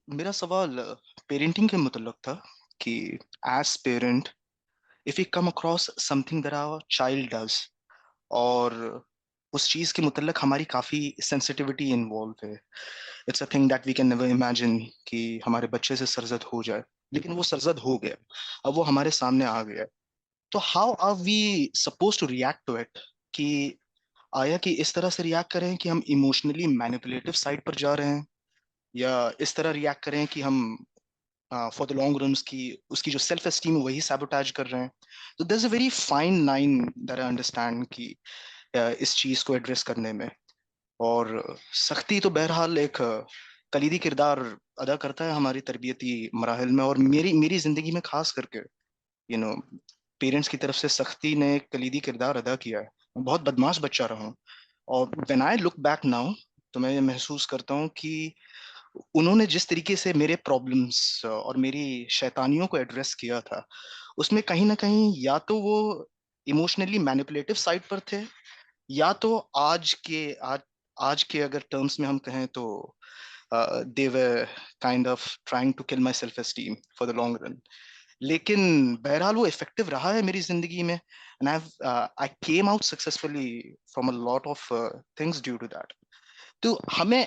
मेरा सवाल पेरेंटिंग के मुतल्लक था कि as parent if you come across something that our child does और उस चीज के मुतल्लक हमारी काफी सेंसिटिविटी इन्वॉल्व है। It's a thing that we can never imagine कि हमारे बच्चे से सरजद हो जाए, लेकिन वो सरजद हो गया। अब वो हमारे सामने आ गया। तो how are we suppose to react to it? कि आया कि इस तरह से रिएक्ट करें कि हम इमोशनली मैनिपुलेटिव साइड पर जा रहे हैं, या इस तरह रिएक्ट करें कि हम फॉर द लॉन्ग रन उसकी उसकी जो सेल्फ एस्टीम है वही सैबोटेज कर रहे हैं। तो there is a very fine line that I understand कि इस चीज को एड्रेस करने में। और सख्ती तो बहरहाल एक कलीदी किरदार अदा करता है हमारी तरबियती मराहल में, और मेरी मेरी जिंदगी में खास करके यू नो पेरेंट्स की तरफ से सख्ती ने एक कलीदी किरदार अदा किया है। मैं बहुत बदमाश बच्चा रहा हूँ, और when I look back now तो मैं ये महसूस करता हूँ कि उन्होंने जिस तरीके से मेरे प्रॉब्लम्स और मेरी शैतानियों को एड्रेस किया था, उसमें कहीं ना कहीं या तो वो इमोशनली मैनिपुलेटिव साइड पर थे, या तो आज के अगर टर्म्स में हम कहें तो they were kind of trying to kill my self esteem for the long run. लेकिन बहरहाल वो इफेक्टिव रहा है मेरी जिंदगी में, and I came out successfully from a lot of things due to that. तो हमें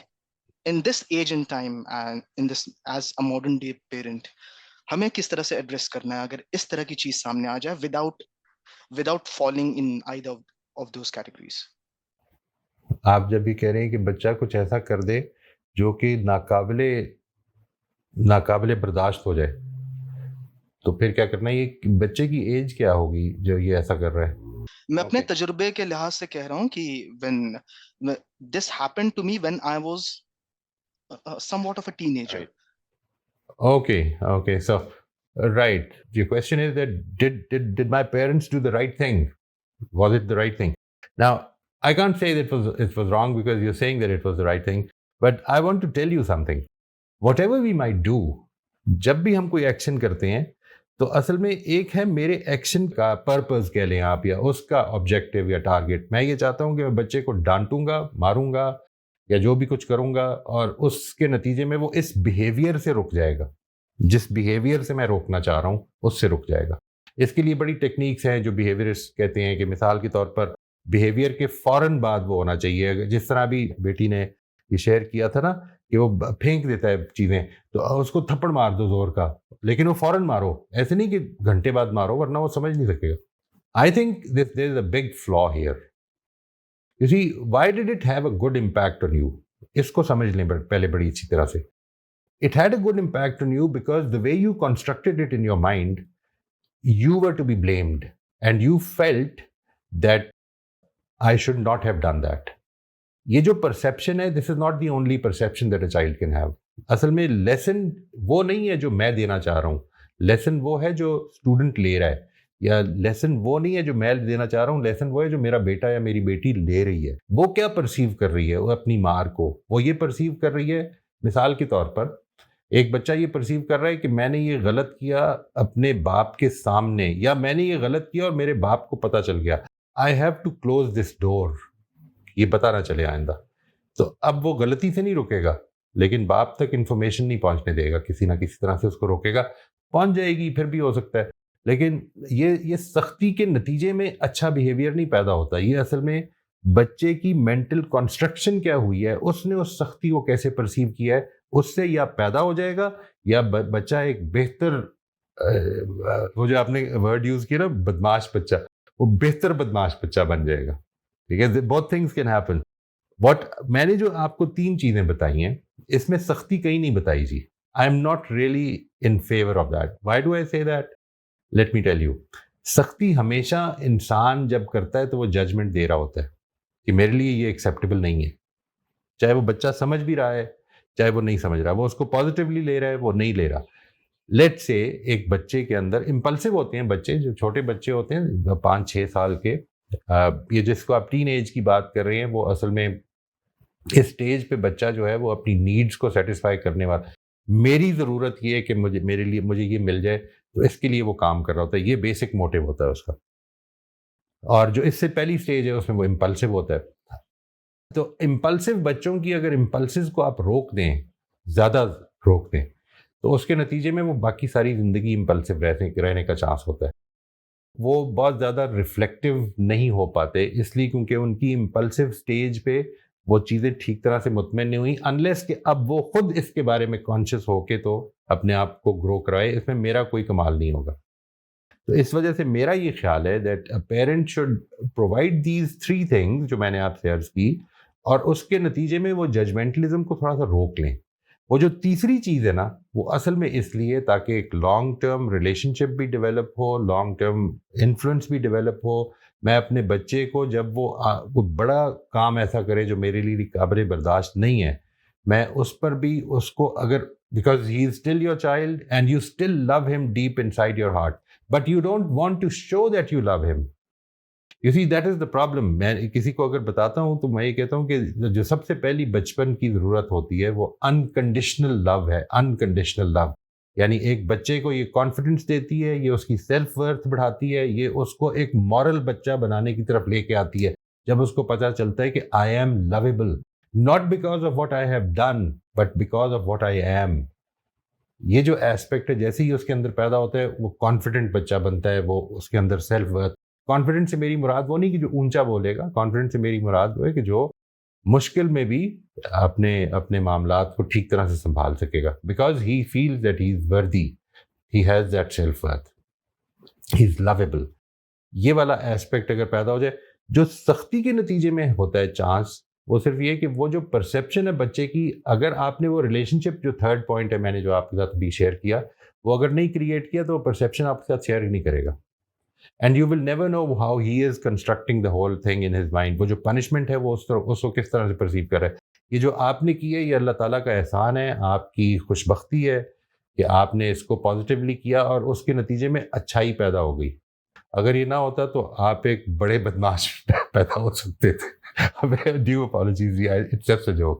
in this age and time and in this age a modern day parent, हमें किस तरह से एड्रेस करना है अगर इस तरह की चीज सामने आ जाए without without falling in either of those categories? आप जब भी कह रहे हैं कि बच्चा कुछ ऐसा कर दे जो कि नाकाबिले नाकाबिले बर्दाश्त हो जाए, तो फिर क्या करना है? ये बच्चे की एज क्या होगी जो ये ऐसा कर रहा है? मैं अपने ओके, तजुर्बे के लिहाज से कह रहा हूँ कि when this happened to me when I was somewhat of a teenager. Right, okay, okay, so right, your question is that did my parents do the right thing? Was it the right thing? Now, I can't say that it was wrong because you're saying that it was the right thing, but I want to tell you something. Whatever we might do, जब भी हम कोई action करते हैं, तो असल में एक है मेरे एक्शन का पर्पस कह लें आप, या उसका ऑब्जेक्टिव या टारगेट। मैं ये चाहता हूं कि मैं बच्चे को डांटूंगा, मारूंगा, या जो भी कुछ करूंगा, और उसके नतीजे में वो इस बिहेवियर से रुक जाएगा। जिस बिहेवियर से मैं रोकना चाह रहा हूं उससे रुक जाएगा। इसके लिए बड़ी टेक्निक्स हैं जो बिहेवियरिस्ट कहते हैं कि मिसाल के तौर पर बिहेवियर के फौरन बाद वो होना चाहिए। जिस तरह अभी बेटी ने ये शेयर किया था ना कि वो फेंक देता है चीजें, तो उसको थप्पड़ मार दो जोर का, लेकिन वो फौरन मारो, ऐसे नहीं कि घंटे बाद मारो वरना वो समझ नहीं सकेगा। I think this there is a big flaw here. You see, why did it have a good impact on you? इसको समझ लें पहले बड़ी अच्छी तरह से। It had a good impact on you because the way you constructed it in your mind, you were to be blamed, and you felt that I should not have done that. ये जो perception है, this is not the only perception that a child can have. असल में lesson वो नहीं है जो मैं देना चाह रहा हूँ, लेसन वो है जो स्टूडेंट ले रहा है, या लेसन वो नहीं है जो मैं देना चाह रहा हूँ, लेसन वो है जो मेरा बेटा या मेरी बेटी ले रही है। वो क्या परसीव कर रही है? वो अपनी मार को वो ये परसीव कर रही है। मिसाल के तौर पर एक बच्चा ये परसीव कर रहा है कि मैंने ये गलत किया अपने बाप के सामने, या मैंने ये गलत किया और मेरे बाप को पता चल गया, I have to close this door, ये पता ना चले आइंदा। तो अब वो गलती से नहीं रुकेगा, लेकिन बाप तक इंफॉर्मेशन नहीं पहुंचने देगा, किसी ना किसी तरह से उसको रोकेगा। पहुंच जाएगी फिर भी हो सकता है, लेकिन ये सख्ती के नतीजे में अच्छा बिहेवियर नहीं पैदा होता। ये असल में बच्चे की मेंटल कंस्ट्रक्शन क्या हुई है, उसने उस सख्ती को कैसे परसीव किया है, उससे या पैदा हो जाएगा, या बच्चा एक बेहतर वो जो आपने वर्ड यूज किया ना, बदमाश बच्चा, वो बेहतर बदमाश बच्चा बन जाएगा। ठीक है, both things can happen. What मैंने जो आपको तीन चीजें बताई हैं, इसमें सख्ती कहीं नहीं बताई जी। I am not really in favour of that. Why do I say that? Let me tell you. सख्ती हमेशा इंसान जब करता है तो वो जजमेंट दे रहा होता है कि मेरे लिए ये एक्सेप्टेबल नहीं है। चाहे वो बच्चा समझ भी रहा है, चाहे वो नहीं समझ रहा, वो उसको पॉजिटिवली ले रहा है, वो नहीं ले रहा। लेट से एक बच्चे के अंदर इम्पल्सिव होते हैं बच्चे, जो छोटे बच्चे होते हैं 5-6 साल के, ये जिसको आप टीन एज की बात कर रहे हैं, वो असल में इस स्टेज पे बच्चा जो है वो अपनी नीड्स को सेटिस्फाई करने वाला, मेरी ज़रूरत ये है कि मुझे ये मिल जाए, तो इसके लिए वो काम कर रहा होता है। ये बेसिक मोटिव होता है उसका। और जो इससे पहली स्टेज है उसमें वो इम्पल्सिव होता है। तो इम्पल्सिव बच्चों की अगर इम्पल्सिव को आप रोक दें ज़्यादा रोक दें, तो उसके नतीजे में वो बाकी सारी ज़िंदगी इम्पल्सिव रहने का चांस होता है। वो बहुत ज़्यादा रिफ्लेक्टिव नहीं हो पाते, इसलिए क्योंकि उनकी इम्पल्सिव स्टेज पे वो चीज़ें ठीक तरह से मुतमिन नहीं हुई, अनलेस कि अब वो खुद इसके बारे में कॉन्शियस होके तो अपने आप को ग्रो कराए। इसमें मेरा कोई कमाल नहीं होगा। तो इस वजह से मेरा ये ख्याल है that a parent should provide these three things जो मैंने आपसे अर्ज की, और उसके नतीजे में वो जजमेंटलिज्म को थोड़ा सा रोक लें। वो जो तीसरी चीज़ है ना, वो असल में इसलिए ताकि एक लॉन्ग टर्म रिलेशनशिप भी डेवलप हो, लॉन्ग टर्म इन्फ्लुएंस भी डेवलप हो। मैं अपने बच्चे को जब वो कोई बड़ा काम ऐसा करे जो मेरे लिए काबिल बर्दाश्त नहीं है, मैं उस पर भी उसको अगर, because he is still your child and you still love him deep inside your heart, but you don't want to show that you love him. You see that is the problem. मैं किसी को अगर बताता हूँ तो मैं ये कहता हूँ कि जो सबसे पहली बचपन की ज़रूरत होती है वो अनकंडीशनल लव है। अनकंडीशनल लव यानी एक बच्चे को ये कॉन्फिडेंस देती है, ये उसकी सेल्फ वर्थ बढ़ाती है, ये उसको एक मॉरल बच्चा बनाने की तरफ लेके आती है। जब उसको पता चलता है कि I am lovable, not because of what I have done but because of what I am. ये जो एस्पेक्ट है जैसे ही उसके अंदर पैदा होता है, वो कॉन्फिडेंट बच्चा बनता है, वो उसके अंदर सेल्फ वर्थ। कॉन्फिडेंट से मेरी मुराद वो नहीं कि जो ऊंचा बोलेगा, कॉन्फिडेंट से मेरी मुराद वो है कि जो मुश्किल में भी अपने अपने मामलात को ठीक तरह से संभाल सकेगा, because he feels that he is वर्दी, he has that self worth, he is lovable. ये वाला एस्पेक्ट अगर पैदा हो जाए, जो सख्ती के नतीजे में होता है चांस, वो सिर्फ ये कि वो जो परसेप्शन है बच्चे की, अगर आपने वो रिलेशनशिप, जो थर्ड पॉइंट है मैंने जो आपके साथ भी शेयर किया, वो अगर नहीं क्रिएट किया तो वो परसेप्शन आपके साथ शेयर नहीं करेगा, and you will never know how he is constructing the whole thing in his mind. वो जो पनिशमेंट है वो उसको किस तरह से परसीव कर रहा है। ये जो आपने की है ये अल्लाह ताला का एहसान है, आपकी खुशबख्ती है कि आपने इसको पॉजिटिवली किया और उसके नतीजे में अच्छाई पैदा हो गई। अगर ये ना होता तो आप एक बड़े बदमाश पैदा हो सकते थे। Due apologies, it's just a joke.